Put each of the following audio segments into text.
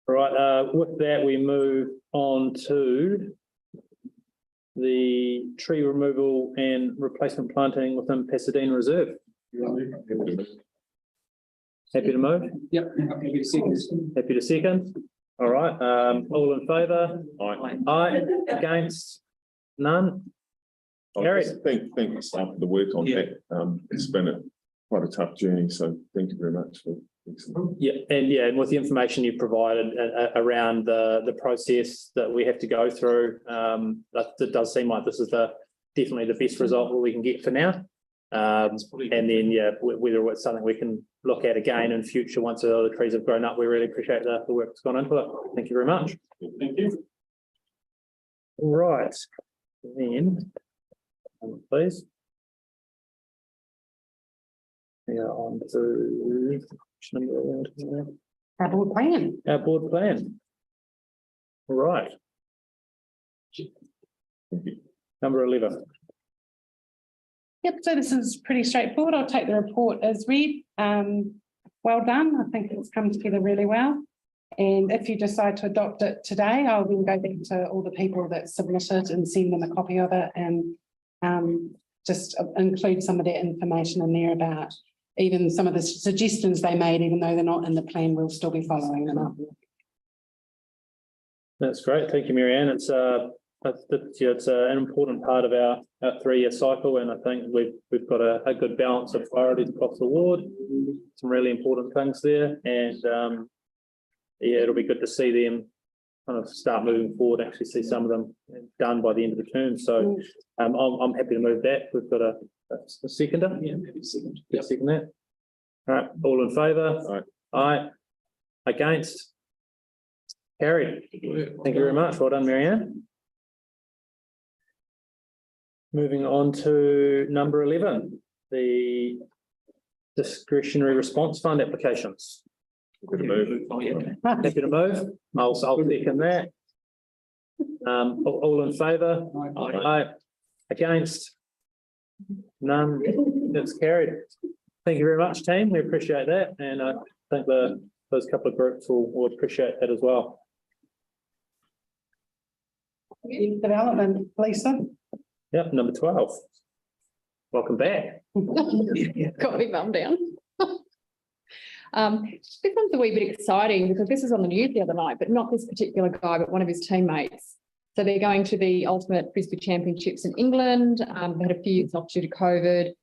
All right, with that, we move on to the tree removal and replacement planting within Pasadena Reserve. Happy to move? Yep, happy to second. Happy to second? All right, all in favour? Aye. Aye. Against? None? I Gary. just thank the staff for the work on that. It's been quite a tough journey, so thank you very much for. Yeah, and with the information you provided around the process that we have to go through, it does seem like this is definitely the best result that we can get for now. And then whether it's something we can look at again in future once the other trees have grown up, we really appreciate the work that's gone into it. Thank you very much. Thank you. All right, then please. We are on to Our board plan. our board plan. All right. Number 11. Yep, so this is pretty straightforward. I'll take the report as read. Well done. I think it's come together really well. And if you decide to adopt it today, I'll then go back to all the people that submitted and send them a copy of it and just include some of that information in there about even some of the suggestions they made, even though they're not in the plan, we'll still be following them up. That's great. Thank you, Marianne. It's an important part of our 3-year cycle, and I think we've got a good balance of priorities across the ward. Some really important things there, and yeah, it'll be good to see them kind of start moving forward. Actually, see some of them done by the end of the term. So I'm happy to move that. We've got a seconder. Yeah, happy to second. Yep. Second that. All right. All in favour? Aye. Aye. Against? Carried. Thank you very much. Well done, Marianne. Moving on to number 11, the discretionary response fund applications. Good move. Oh, yeah. Happy to move. I'll second that. All in favour? Aye. Against? None. That's carried. Thank you very much, team. We appreciate that, and I think those couple of groups will appreciate that as well. Development, Lisa. Yep, number 12. Welcome back. Got me bummed down. This one's a wee bit exciting because this was on the news the other night, but not this particular guy, but one of his teammates. So they're going to the Ultimate Frisbee Championships in England. They had a few years off due to COVID.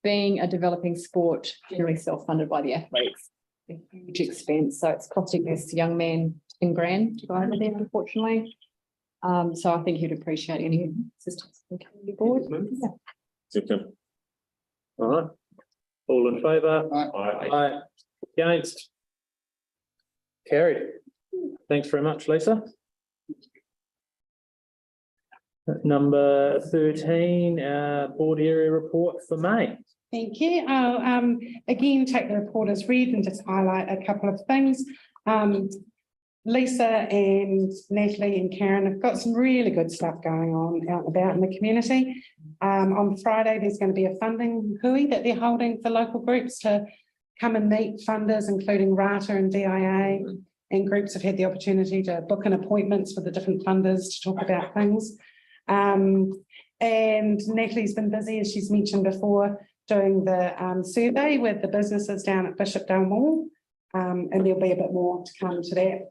Being a developing sport, generally self-funded by the athletes, a huge expense. So it's costing this young man 10 grand to go over there, unfortunately. So I think he'd appreciate any assistance from the community board. Yeah. Second. All right. All in favour? Aye. Aye. Against? Carried. Thanks very much, Lisa. Number 13, board area report for May. Thank you. I'll again take the report as read and just highlight a couple of things. Lisa and Natalie and Karen have got some really good stuff going on out and about in the community. On Friday, there's going to be a funding hui that they're holding for local groups to come and meet funders, including RATA and DIA, and groups have had the opportunity to book in appointments with the different funders to talk about things. And Natalie's been busy, as she's mentioned before, doing the survey with the businesses down at Bishopdale Mall, and there'll be a bit more to come to that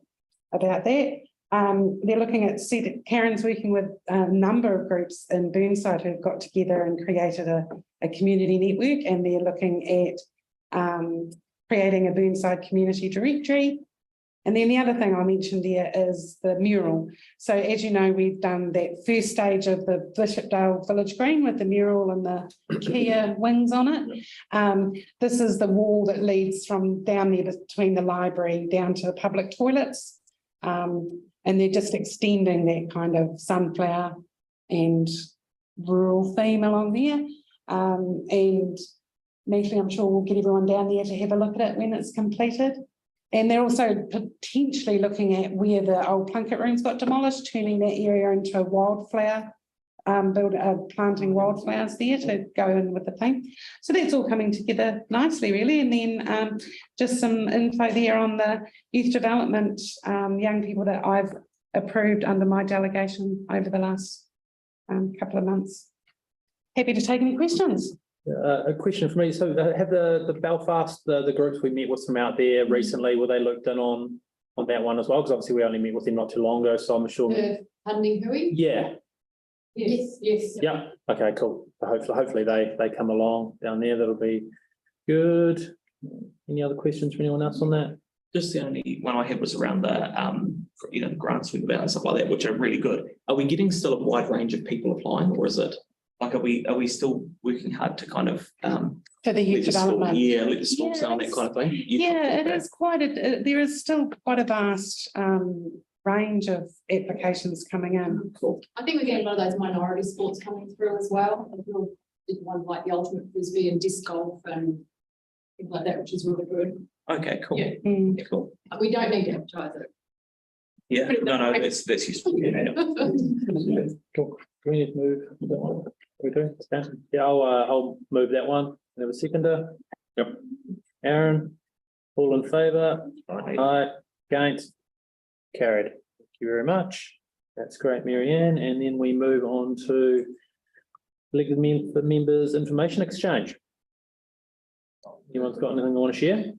about that. They're looking at, Karen's working with a number of groups in Burnside who've got together and created a community network, and they're looking at creating a Burnside community directory. And then the other thing I mentioned here is the mural. So as you know, we've done that first stage of the Bishopdale Village Green with the mural and the Kia wings on it. This is the wall that leads from down there between the library down to the public toilets. And they're just extending that kind of sunflower and rural theme along there. And Natalie, I'm sure we'll get everyone down there to have a look at it when it's completed. And they're also potentially looking at where the old Plunkett rooms got demolished, turning that area into a wildflower planting wildflowers there to go in with the theme. So that's all coming together nicely, really. And then just some info there on the youth development young people that I've approved under my delegation over the last couple of months. Happy to take any questions. A question for me. So have the Belfast, the groups we met with them out there recently, were they looked in on that one as well? Because obviously we only met with them not too long ago, so I'm sure. Funding Hui? Yeah. Yes, yes. Yeah. Okay, cool. Hopefully they come along down there. That'll be good. Any other questions from anyone else on that? Just the only one I had was around the, the grants we've about and stuff like that, which are really good. Are we getting still a wide range of people applying, or is it like, are we still working hard to kind of, For the youth development. let the school sound that kind of thing? It is quite there is still quite a vast range of applications coming in. Cool. I think we're getting a lot of those minority sports coming through as well. Ones like the ultimate frisbee and disc golf and things like that, which is really good. Okay, cool. Yeah. Yeah, cool. We don't need to advertise it. Yeah, no, that's useful. Yeah. Cool. Do we need to move that one? We do? Yeah, I'll move that one. Have a seconder. Yep. Aaron, all in favour? Aye. Against? Carried. Thank you very much. That's great, Mary Ann. And then we move on to elected members information exchange. Anyone's got anything they want to share?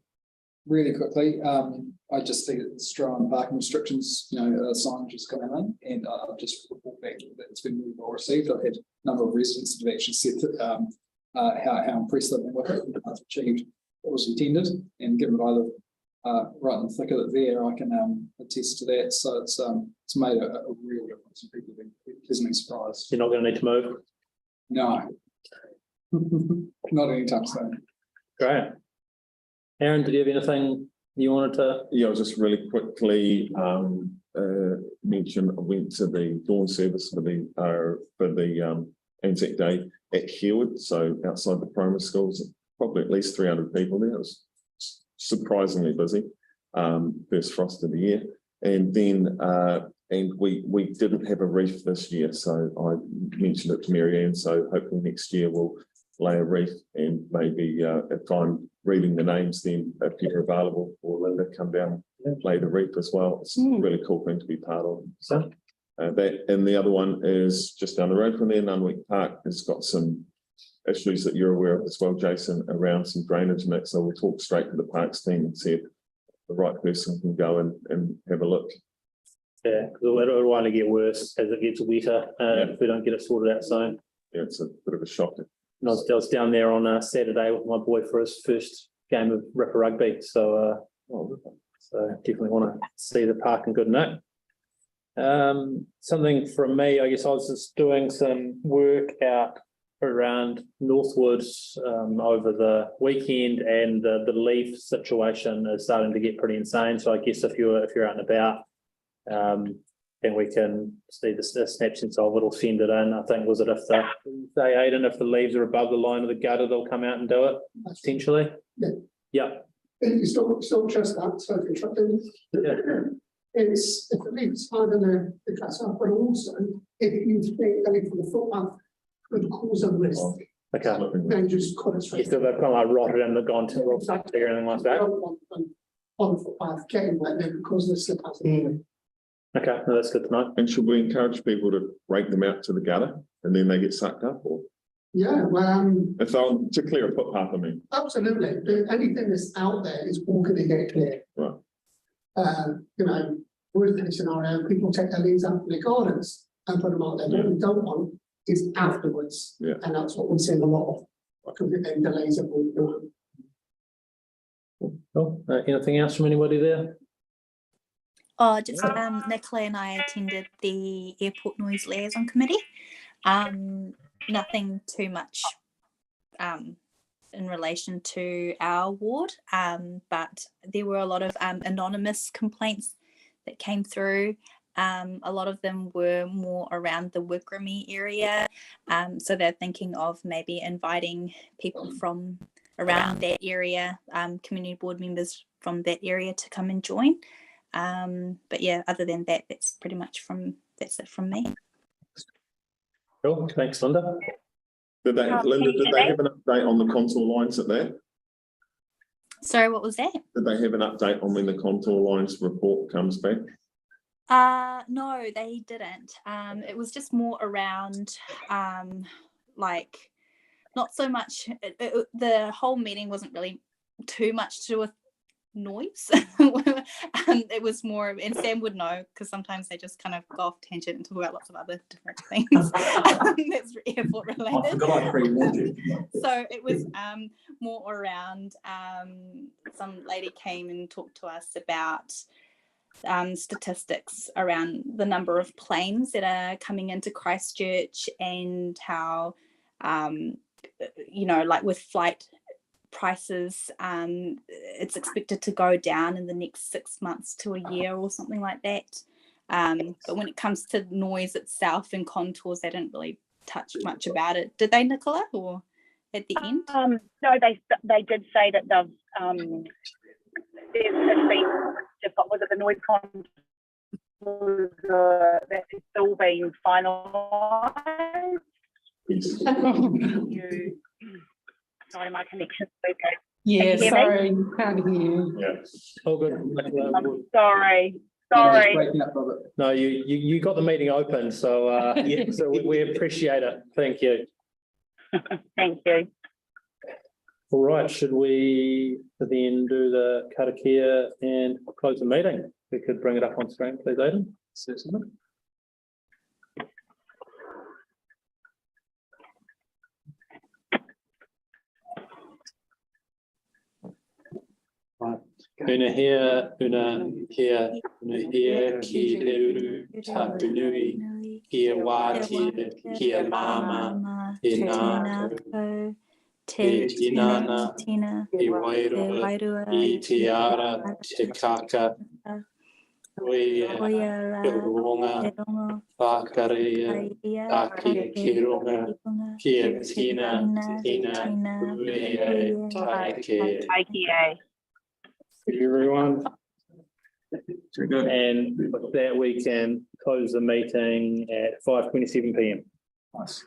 Really quickly, I just see that the strong parking restrictions, signage is going in, and I'll just report back that it's been really well received. I've had a number of residents that have actually said that, how impressed they've been with it, and I've achieved what was intended, and given that I live right in the thick of it there, I can attest to that. So it's made a real difference, and people have been pleasantly surprised. You're not going to need to move? No, not anytime soon. Great. Aaron, did you have anything you wanted to? Yeah, I'll just really quickly mention I went to the dawn service for the Anzac Day at Harewood, so outside the primary schools, probably at least 300 people there. It was surprisingly busy. First frost of the year, and then and we didn't have a reef this year, so I mentioned it to Mary Ann. So hopefully next year we'll lay a reef, and maybe if I'm reading the names, then if you're available for Linda, come down and play the reef as well. It's a really cool thing to be part of. So that, and the other one is just down the road from there, Nunwick Park has got some issues that you're aware of as well, Jason, around some drainage mix. So we'll talk straight to the parks team and see if the right person can go and have a look. Yeah, because it'll only get worse as it gets wetter if we don't get it sorted out soon. Yeah, it's a bit of a shock. And I was down there on a Saturday with my boy for his first game of Ripper Rugby. So definitely want to see the park in good nick. Something from me, I guess I was just doing some work out around Northwoods over the weekend, and the leaf situation is starting to get pretty insane. So I guess if you're out and about, then we can see the snapshots of it or send it in. I think, was it if the leaves are above the line of the gutter, they'll come out and do it potentially. Yeah. Yeah. You still trust that, so if you're it's if the leaves higher than the gutter, but also if you think going from the footpath could cause a risk, Okay. then just cut it straight. So they've kind of like rotted and they've gone to or anything like that. On the footpath getting wet then because the slip has. Okay, no, that's good to know. And should we encourage people to rake them out to the gutter and then they get sucked up, or Yeah, well, if they're to clear a footpath? I mean, absolutely. Anything that's out there is all going to get clear. Right. Worst case scenario, people take their leaves out from their gardens and put them out there. What we don't want is afterwards. Yeah. And that's what we're seeing a lot of. Because it then delays it all. Cool. Anything else from anybody there? Oh, just Nicola and I attended the Airport Noise Liaison Committee. Nothing too much in relation to our ward, but there were a lot of anonymous complaints that came through. A lot of them were more around the Wikrimi area, so they're thinking of maybe inviting people from around that area, community board members from that area to come and join. But yeah, other than that, that's pretty much that's it from me. Cool, thanks, Linda. Did they, Linda, did they have an update on the contour lines at that? Sorry, what was that? Did they have an update on when the contour lines report comes back? No, they didn't. It was just more around, like, not so much, the whole meeting wasn't really too much to do with noise. It was more, and Sam would know, because sometimes they just kind of go off tangent and talk about lots of other different things that's airport related. So it was more around, some lady came and talked to us about statistics around the number of planes that are coming into Christchurch, and how like with flight prices, it's expected to go down in the next 6 months to a year or something like that. But when it comes to noise itself and contours, they didn't really touch much about it. Did they, Nicola, or at the end? No, they did say that there's been, was it the noise contours that is still being finalised? Sorry, my connection's okay. Yeah, Can you hear sorry, can't hear you. Yeah. All good. I'm sorry. No, you got the meeting open, so so we appreciate it. Thank you. Thank you. All right, should we then do the karakia and close the meeting? We could bring it up on screen, please, Aidan. Certainly. Right. Una here, ki reuru, tapunui, kia wātia, kia mama, he nāko, te tinana, he wairoa, I te ara, te kaka, oia, te ronga, whakarea, aki ki ronga, kia tina, uea, taike. Everyone. Very good. And with that, we can close the meeting at 5:27 p.m. Nice.